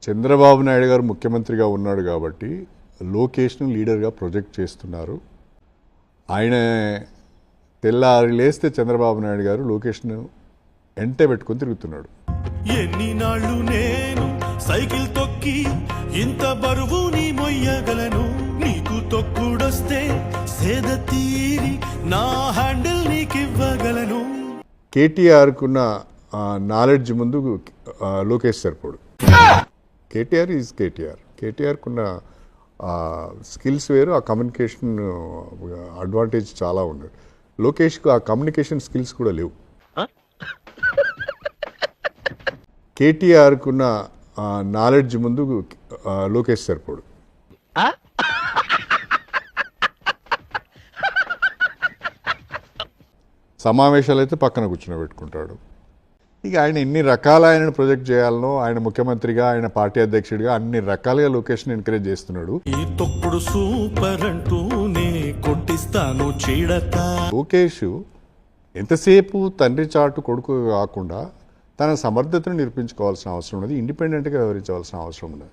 చంద్రబాబు నాయుడు గారు ముఖ్యమంత్రిగా ఉన్నాడు కాబట్టి లోకేష్ను లీడర్గా ప్రొజెక్ట్ చేస్తున్నారు. ఆయన తెల్లారి లేస్తే చంద్రబాబు నాయుడు గారు లోకేష్ను ఎంటే పెట్టుకొని తిరుగుతున్నాడు. ఎన్ని నాళ్ళు నేను సైకిల్ తొక్కి ఇంత బరువుని మొయ్యగలను, నీకు తొక్కుడొస్తే సేద తీరి నా హ్యాండిల్ నీకివ్వగలను. కేటీఆర్కున్న నాలెడ్జ్ ముందు లోకేష్ సరిపోడు. కేటీఆర్ ఈజ్ కేటీఆర్. కేటీఆర్కున్న స్కిల్స్ వేరు, ఆ కమ్యూనికేషన్ అడ్వాంటేజ్ చాలా ఉంది. లోకేష్కు ఆ కమ్యూనికేషన్ స్కిల్స్ కూడా లేవు. కేటీఆర్కున్న నాలెడ్జ్ ముందు లోకేష్ సరిపోడు. సమావేశాలు అయితే పక్కన కూర్చోబెట్టుకుంటాడు. ఇక ఆయన ఎన్ని రకాల ఆయనను ప్రొజెక్ట్ చేయాలనో, ఆయన ముఖ్యమంత్రిగా, ఆయన పార్టీ అధ్యక్షుడిగా అన్ని రకాలుగా లోకేష్ని ఎంకరేజ్ చేస్తున్నాడు. ఈ తొక్కుడు సూపర్ అంటూనే కొట్టిస్తాను చీడత. లోకేష్ ఎంతసేపు తండ్రి చాటు కొడుకు కాకుండా తన సమర్థతను నిరూపించుకోవాల్సిన అవసరం ఉన్నది. ఇండిపెండెంట్గా వ్యవహరించవలసిన అవసరం ఉన్నది.